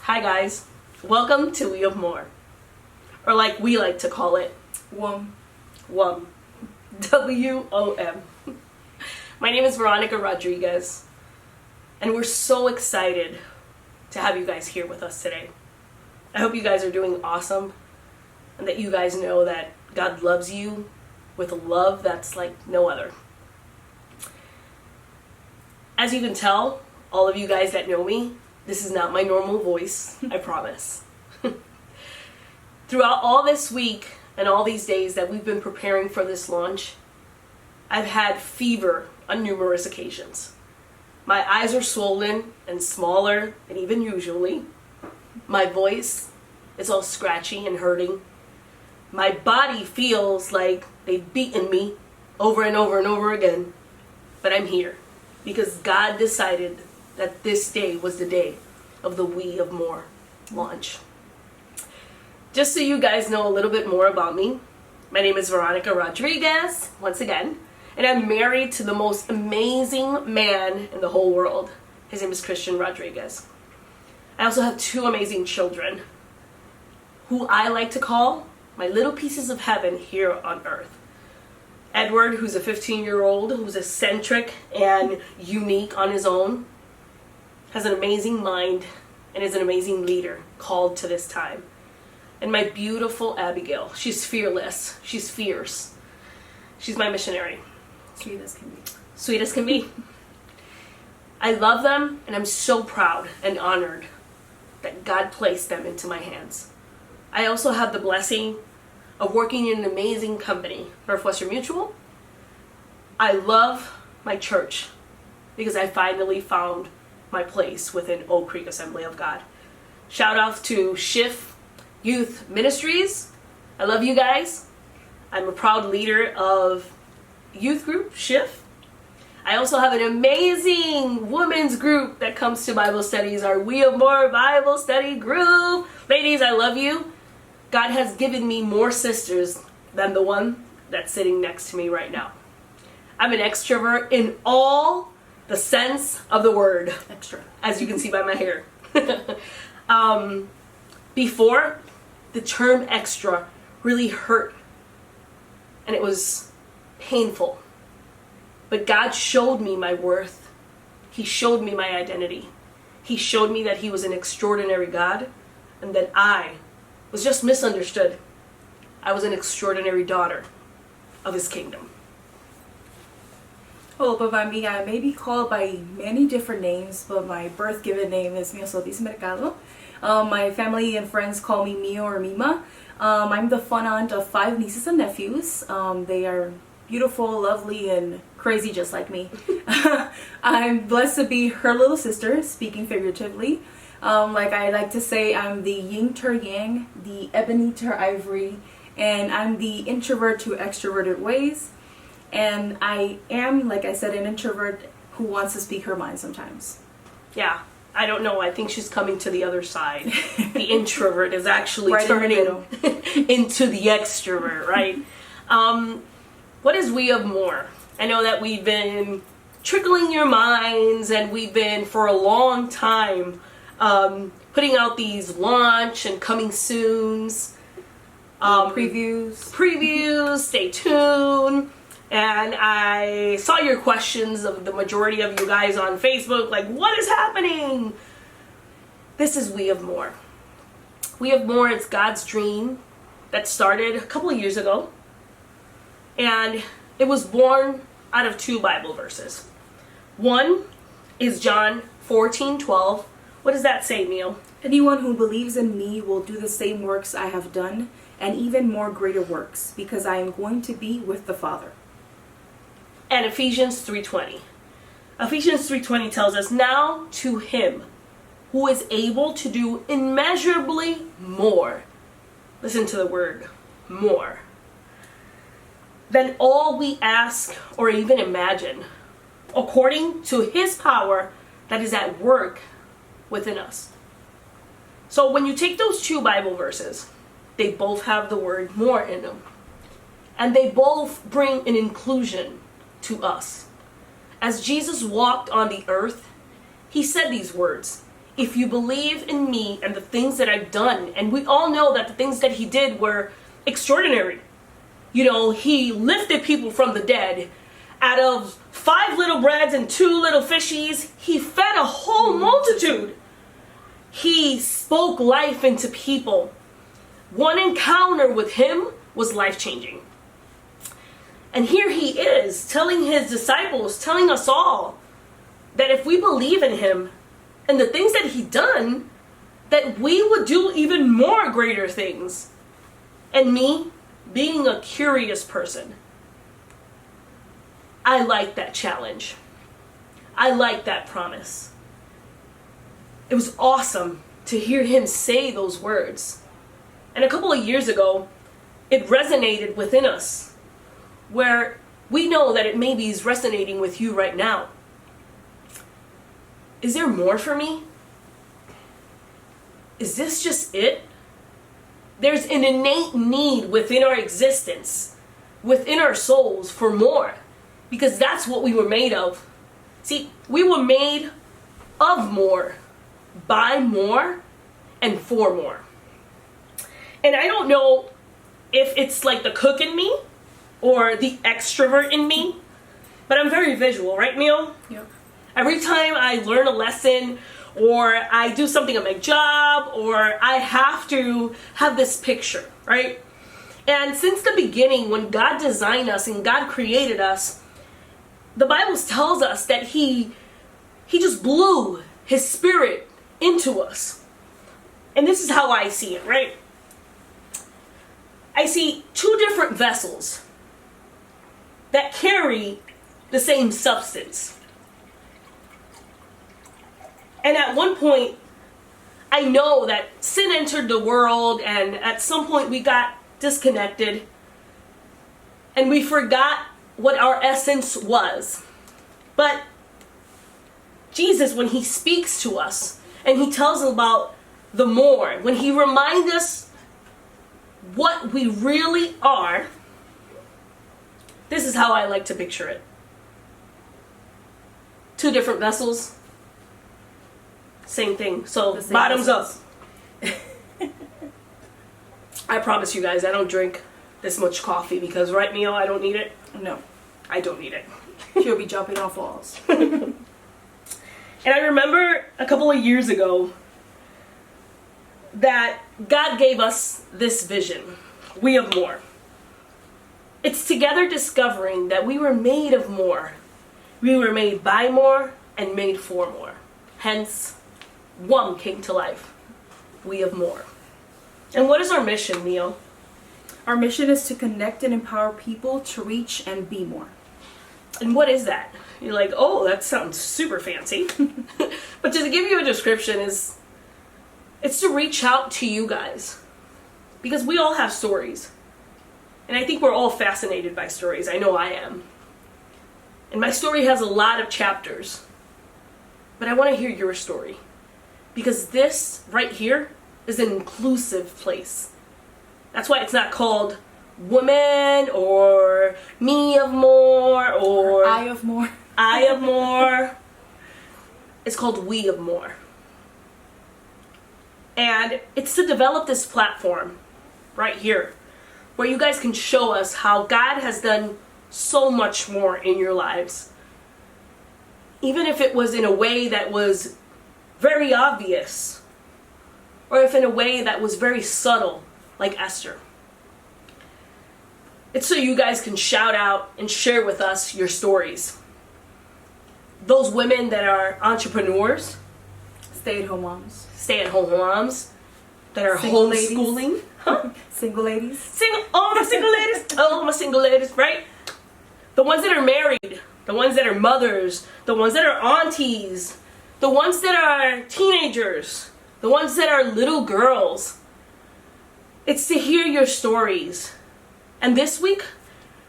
Hi guys, welcome to We of More, or like we like to call it, WOM. WOM. My name is Veronica Rodriguez, and we're so excited to have you guys here with us today. I hope you guys are doing awesome, and that you guys know that God loves you with a love that's like no other. As you can tell, all of you guys that know me, this is not my normal voice, I promise. Throughout all this week and all these days that we've been preparing for this launch, I've had fever on numerous occasions. My eyes are swollen and smaller than even usually. My voice is all scratchy and hurting. My body feels like they've beaten me over and over and over again. But I'm here because God decided that this day was the day of the We of More launch. Just so you guys know a little bit more about me, my name is Veronica Rodriguez, once again, and I'm married to the most amazing man in the whole world. His name is Christian Rodriguez. I also have two amazing children, who I like to call my little pieces of heaven here on earth. Edward, who's a 15-year-old, who's eccentric and unique on his own, has an amazing mind and is an amazing leader called to this time. And my beautiful Abigail, she's fearless, she's fierce. She's my missionary. Sweet as can be. Sweet as can be. I love them, and I'm so proud and honored that God placed them into my hands. I also have the blessing of working in an amazing company, Northwestern Mutual. I love my church because I finally found my place within Oak Creek Assembly of God. Shout out to Shift Youth Ministries. I love you guys. I'm a proud leader of youth group Shift. I also have an amazing women's group that comes to Bible studies, our We of More Bible Study group. Ladies, I love you. God has given me more sisters than the one that's sitting next to me right now. I'm an extrovert in all the sense of the word. Extra. As you can see by my hair. Before, the term extra really hurt. And it was painful. But God showed me my worth. He showed me my identity. He showed me that He was an extraordinary God and that I was just misunderstood. I was an extraordinary daughter of His kingdom. Hello, Pavami. I may be called by many different names, but my birth given name is Mio Solis Mercado. My family and friends call me Mio or Mima. I'm the fun aunt of 5 nieces and nephews. They are beautiful, lovely, and crazy just like me. I'm blessed to be her little sister, speaking figuratively. Like I like to say, I'm the yin to yang, the ebony to ivory, and I'm the introvert to extroverted ways. And I am, like I said, an introvert who wants to speak her mind sometimes. Yeah, I don't know. I think she's coming to the other side. The introvert is actually Right turning into the extrovert, right? What is We of More? I know that we've been trickling your minds, and we've been for a long time putting out these launch and coming soons. Previews, stay tuned. And I saw your questions of the majority of you guys on Facebook, like, what is happening? This is We of More. We of More is God's dream that started a couple of years ago. And it was born out of 2 Bible verses. One is John 14:12. What does that say, Neil? Anyone who believes in me will do the same works I have done, and even more greater works, because I am going to be with the Father. And Ephesians 3:20. Ephesians 3:20 tells us, now to Him who is able to do immeasurably more. Listen to the word, more. Than all we ask or even imagine, according to His power that is at work within us. So when you take those 2 Bible verses, they both have the word more in them. And they both bring an inclusion to us. As Jesus walked on the earth, He said these words, if you believe in me and the things that I've done, and we all know that the things that he did were extraordinary. You know, he lifted people from the dead. Out of 5 little breads and 2 little fishies, he fed a whole multitude. He spoke life into people. One encounter with him was life-changing. And here he is telling his disciples, telling us all, that if we believe in him and the things that he done, that we would do even more greater things. And me, being a curious person, I like that challenge. I like that promise. It was awesome to hear him say those words. And a couple of years ago, it resonated within us, where we know that it maybe is resonating with you right now. Is there more for me? Is this just it? There's an innate need within our existence, within our souls, for more. Because that's what we were made of. See, we were made of more, by more, and for more. And I don't know if it's like the cook in me or the extrovert in me, but I'm very visual, right, Mio? Yep. Every time I learn a lesson or I do something at my job or I have to have this picture, right? And since the beginning, when God designed us and God created us, the Bible tells us that he just blew his spirit into us. And this is how I see it, right? I see 2 different vessels that carry the same substance. And at one point, I know that sin entered the world, and at some point we got disconnected and we forgot what our essence was. But Jesus, when he speaks to us and he tells us about the more, when he reminds us what we really are, this is how I like to picture it. 2 different vessels, same thing. So bottoms up. I promise you guys, I don't drink this much coffee because, right, Mio, I don't need it. No. I don't need it. She'll be jumping off walls. And I remember a couple of years ago that God gave us this vision. We have more. It's together discovering that we were made of more. We were made by more and made for more. Hence, one came to life. We have more. And what is our mission, Mio? Our mission is to connect and empower people to reach and be more. And what is that? You're like, oh, that sounds super fancy. But to give you a description, it's to reach out to you guys. Because we all have stories. And I think we're all fascinated by stories. I know I am. And my story has a lot of chapters. But I want to hear your story. Because this right here is an inclusive place. That's why it's not called Woman or Me of More or I of More. I of More. It's called We of More. And it's to develop this platform right here where you guys can show us how God has done so much more in your lives. Even if it was in a way that was very obvious, or if in a way that was very subtle, like Esther. It's so you guys can shout out and share with us your stories. Those women that are entrepreneurs, Stay-at-home moms. stay-at-home moms, that are Single homeschooling. Huh? Single ladies. All my single ladies. All my single ladies, right? The ones that are married, the ones that are mothers, the ones that are aunties, the ones that are teenagers, the ones that are little girls. It's to hear your stories. And this week,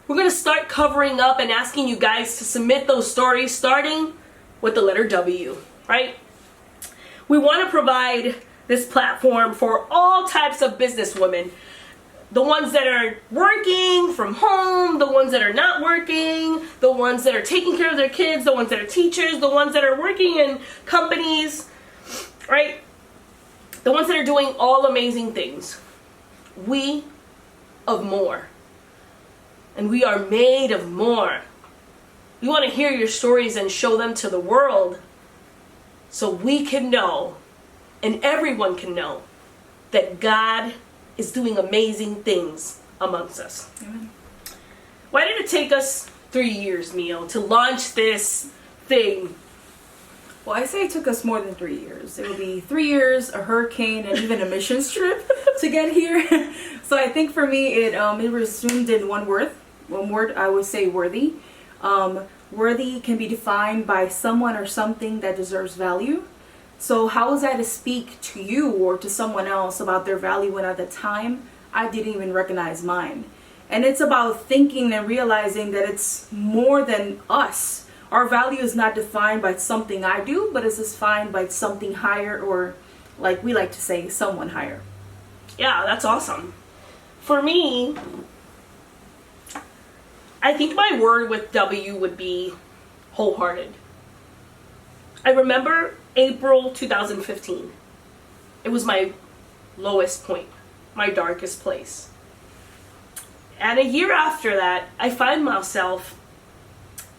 we're going to start covering up and asking you guys to submit those stories, starting with the letter W, right? We want to provide this platform for all types of businesswomen. The ones that are working from home, the ones that are not working, the ones that are taking care of their kids, the ones that are teachers, the ones that are working in companies. right? The ones that are doing all amazing things. We of more. And we are made of more. We want to hear your stories and show them to the world so we can know, and everyone can know, that God is doing amazing things amongst us. Amen. Why did it take us 3 years, Mio, to launch this thing? Well, I say it took us more than 3 years. It would be 3 years, a hurricane, and even a missions trip to get here. So I think for me, it resumed in one word. I would say worthy. Worthy can be defined by someone or something that deserves value. So how was I to speak to you or to someone else about their value when at the time I didn't even recognize mine? And it's about thinking and realizing that it's more than us. Our value is not defined by something I do, but it's defined by something higher, or like we like to say, someone higher. Yeah, that's awesome. For me, I think my word with W would be wholehearted. I remember April 2015. It was my lowest point, my darkest place. And a year after that, I find myself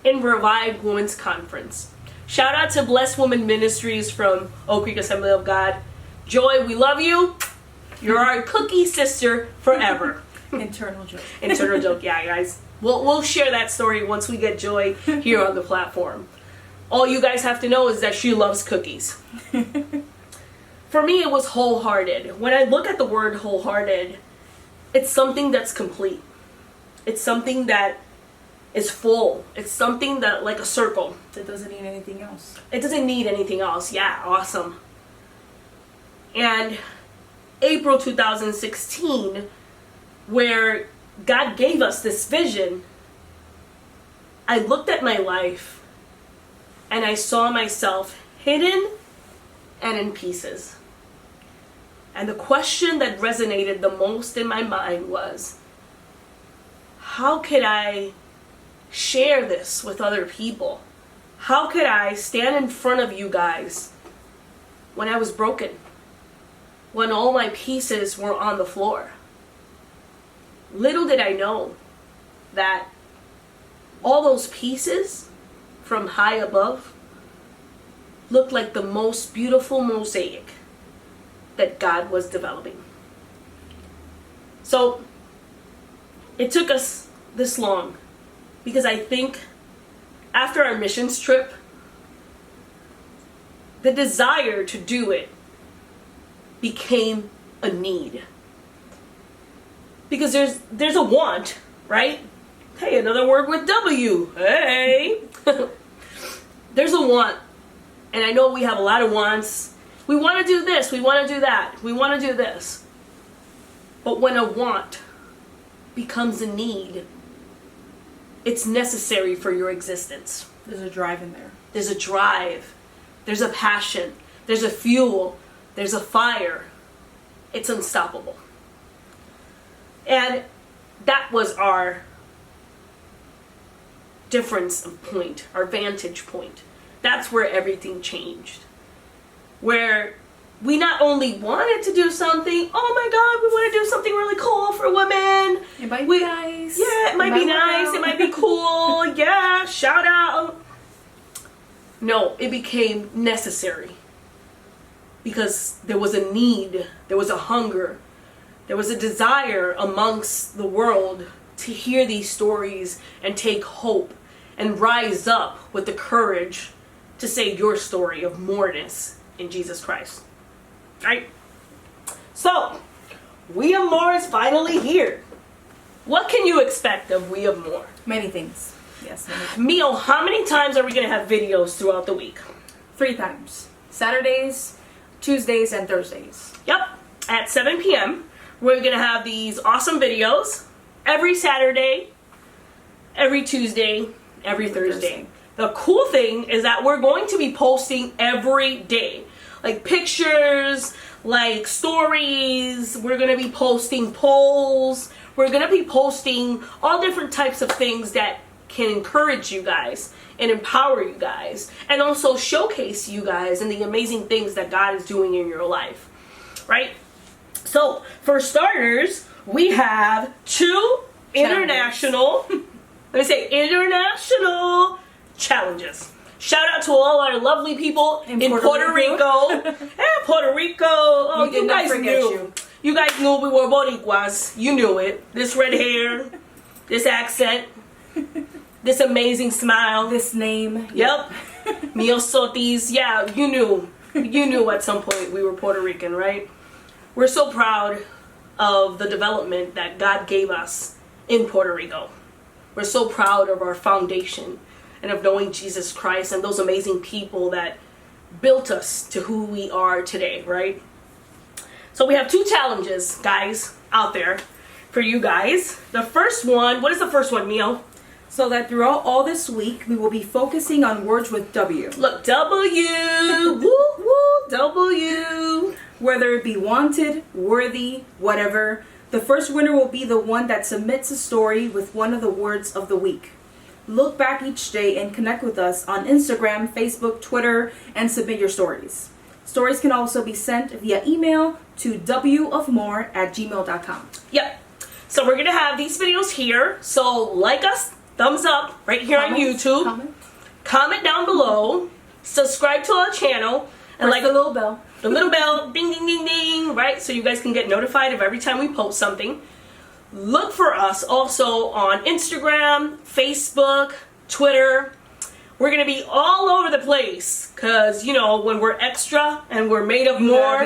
in Revived Women's Conference. Shout out to Blessed Woman Ministries from Oak Creek Assembly of God. Joy, we love you. You're our cookie sister forever. Internal joke. Internal joke, yeah, guys. We'll share that story once we get Joy here on the platform. All you guys have to know is that she loves cookies. For me, it was wholehearted. When I look at the word wholehearted, it's something that's complete. It's something that is full. It's something that, like a circle. It doesn't need anything else. It doesn't need anything else. Yeah, awesome. And April 2016, where God gave us this vision, I looked at my life and I saw myself hidden and in pieces. And the question that resonated the most in my mind was, how could I share this with other people? How could I stand in front of you guys when I was broken? When all my pieces were on the floor? Little did I know that all those pieces from high above looked like the most beautiful mosaic that God was developing. So it took us this long because I think after our missions trip, the desire to do it became a need. Because there's a want, right? Hey, another word with W. Hey. There's a want. And I know we have a lot of wants. We want to do this. We want to do that. We want to do this. But when a want becomes a need, it's necessary for your existence. There's a drive in there. There's a drive. There's a passion. There's a fuel. There's a fire. It's unstoppable. And that was our difference of point, our vantage point. That's where everything changed. Where we not only wanted to do something, oh my God, we want to do something really cool for women. It might be nice. Yeah, it might be nice. It might be cool. Yeah, shout out. No, it became necessary. Because there was a need, there was a hunger, there was a desire amongst the world to hear these stories and take hope and rise up with the courage to say your story of moreness in Jesus Christ. Right? So, We of More is finally here. What can you expect of We of More? Many things. Yes, many things. Mio, how many times are we going to have videos throughout the week? 3 times. Saturdays, Tuesdays, and Thursdays. Yep, at 7 p.m. We're going to have these awesome videos every Saturday, every Tuesday, every Thursday. The cool thing is that we're going to be posting every day. Like pictures, like stories. We're going to be posting polls. We're going to be posting all different types of things that can encourage you guys and empower you guys and also showcase you guys and the amazing things that God is doing in your life, right? So for starters, we have two international challenges. Shout out to all our lovely people in Puerto Rico. Puerto Rico. Oh, you guys knew. You guys knew we were Boricuas. You knew it. This red hair, this accent, this amazing smile. This name. Yep. Miosotis. Yeah, you knew. You knew at some point we were Puerto Rican, right? We're so proud of the development that God gave us in Puerto Rico. We're so proud of our foundation and of knowing Jesus Christ and those amazing people that built us to who we are today, right? So we have two challenges, guys, out there for you guys. The first one, what is the first one, Mio? So that throughout all this week, we will be focusing on words with W. Look, W, woo, woo, W. Whether it be wanted, worthy, whatever, the first winner will be the one that submits a story with one of the words of the week. Look back each day and connect with us on Instagram, Facebook, Twitter, and submit your stories. Stories can also be sent via email to wofmore@gmail.com. Yep. So we're going to have these videos here. So like us, thumbs up right here on YouTube. Comment down below. Subscribe to our channel. And like the little bell. The little bell, ding, ding, ding, ding, right? So you guys can get notified of every time we post something. Look for us also on Instagram, Facebook, Twitter. We're going to be all over the place because, you know, when we're extra and we're made of more,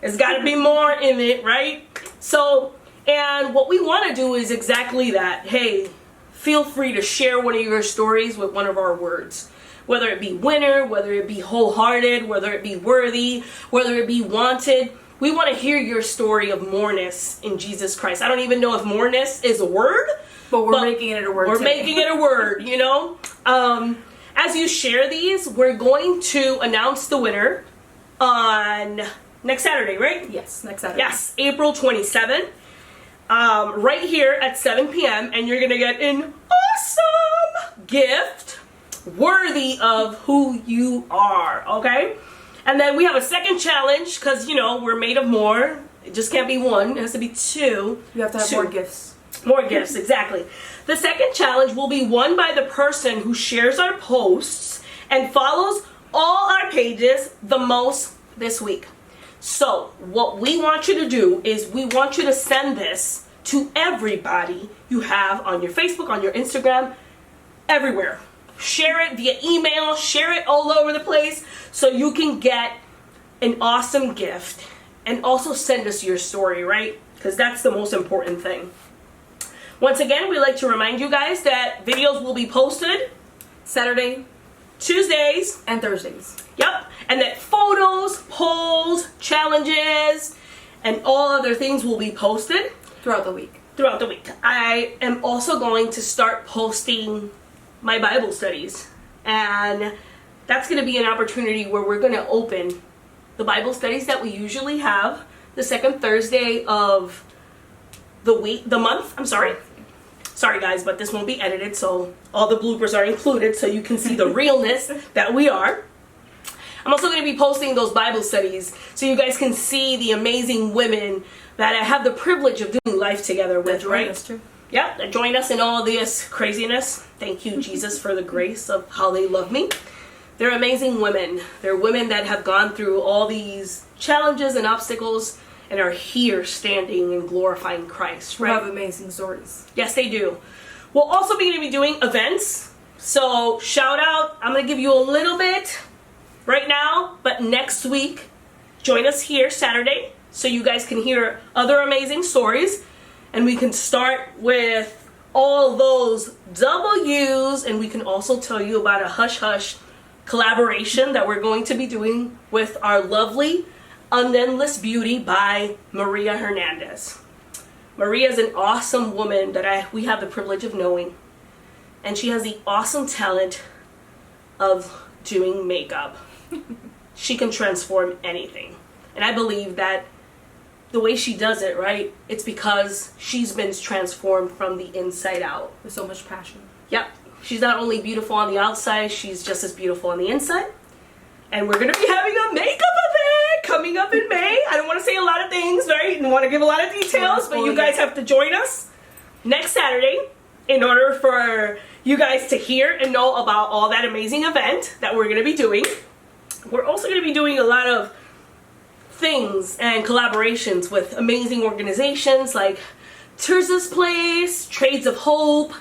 it's got to be more in it, right? So, and what we want to do is exactly that. Hey, feel free to share one of your stories with one of our words. Whether it be winner, whether it be wholehearted, whether it be worthy, whether it be wanted. We want to hear your story of moreness in Jesus Christ. I don't even know if moreness is a word. But we're making it a word. We're making it a word, you know. As you share these, we're going to announce the winner on next Saturday, right? Yes, next Saturday. Yes, April 27th. Right here at 7 p.m. And you're going to get an awesome gift worthy of who you are, okay? And then we have a second challenge because, you know, we're made of more. It just can't be one. It has to be two. You have to have more gifts. More gifts, exactly. The second challenge will be won by the person who shares our posts and follows all our pages the most this week. So what we want you to do is we want you to send this to everybody you have on your Facebook, on your Instagram, everywhere. Share it via email, share it all over the place so you can get an awesome gift and also send us your story, right? Because that's the most important thing. Once again, we'd like to remind you guys that videos will be posted Saturday, Tuesdays, and Thursdays. Yep. And that photos, polls, challenges, and all other things will be posted throughout the week. I am also going to start posting my Bible studies. And that's going to be an opportunity where we're going to open the Bible studies that we usually have the second Thursday of the month. I'm sorry. Sorry guys, but this won't be edited, so all the bloopers are included so you can see the realness that we are. I'm also going to be posting those Bible studies so you guys can see the amazing women that I have the privilege of doing life together with, right? Yeah, that join us in all this craziness. Thank you, Jesus, for the grace of how they love me. They're amazing women. They're women that have gone through all these challenges and obstacles and are here standing and glorifying Christ, right? Who have amazing stories. Yes, they do. We'll also be going to be doing events. So shout out. I'm going to give you a little bit right now, but next week, join us here Saturday so you guys can hear other amazing stories. And we can start with all those W's, and we can also tell you about a Hush Hush collaboration that we're going to be doing with our lovely Unendless Beauty by Maria Hernandez. Maria is an awesome woman that we have the privilege of knowing, and she has the awesome talent of doing makeup. She can transform anything, and I believe that the way she does it, right, it's because she's been transformed from the inside out. With so much passion. Yep, She's not only beautiful on the outside, she's just as beautiful on the inside. And we're going to be having a makeup event coming up in May. I don't want to say a lot of things, right? I don't want to give a lot of details, but you guys have to join us next Saturday in order for you guys to hear and know about all that amazing event that we're going to be doing. We're also going to be doing a lot of things and collaborations with amazing organizations like Tirza's Place, Trades of Hope,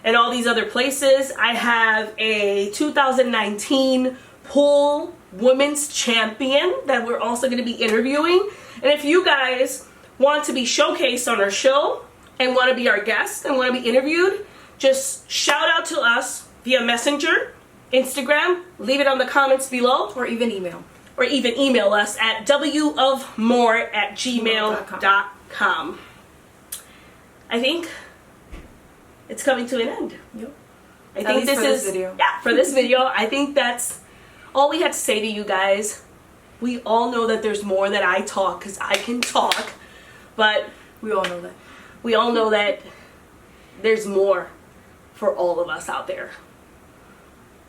and all these other places. I have a 2019 pool women's champion that we're also going to be interviewing. And if you guys want to be showcased on our show and want to be our guest and want to be interviewed, just shout out to us via Messenger, Instagram, leave it on the comments below. Or even email. Or even email us at wofmore@gmail.com. I think it's coming to an end. Yep. I think this video. Yeah, for this video. I think that's all we had to say to you guys. We all know that there's more that I talk because I can talk, but we all know that. We all know that there's more for all of us out there.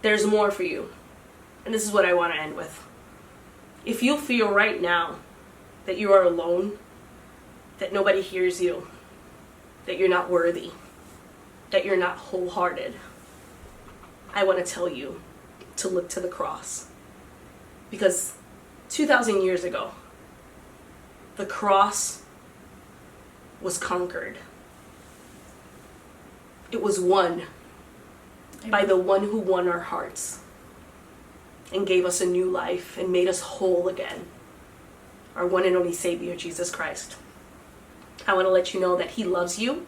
There's more for you. And this is what I want to end with. If you feel right now that you are alone, that nobody hears you, that you're not worthy, that you're not wholehearted, I want to tell you to look to the cross. Because 2,000 years ago, the cross was conquered. It was won by the one who won our hearts and gave us a new life and made us whole again. Our one and only Savior, Jesus Christ. I want to let you know that He loves you.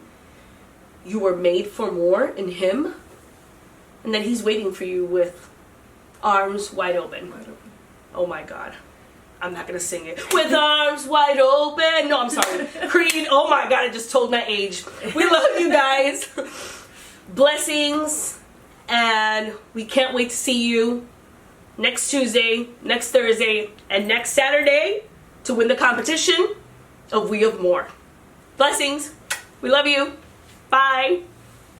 You were made for more in Him. And that He's waiting for you with arms wide open. Oh my God. I'm not going to sing it. With arms wide open. No, I'm sorry. Creed. Oh my God, I just told my age. We love you guys. Blessings. And we can't wait to see you next Tuesday, next Thursday, and next Saturday to win the competition of We of More. Blessings. We love you. Bye.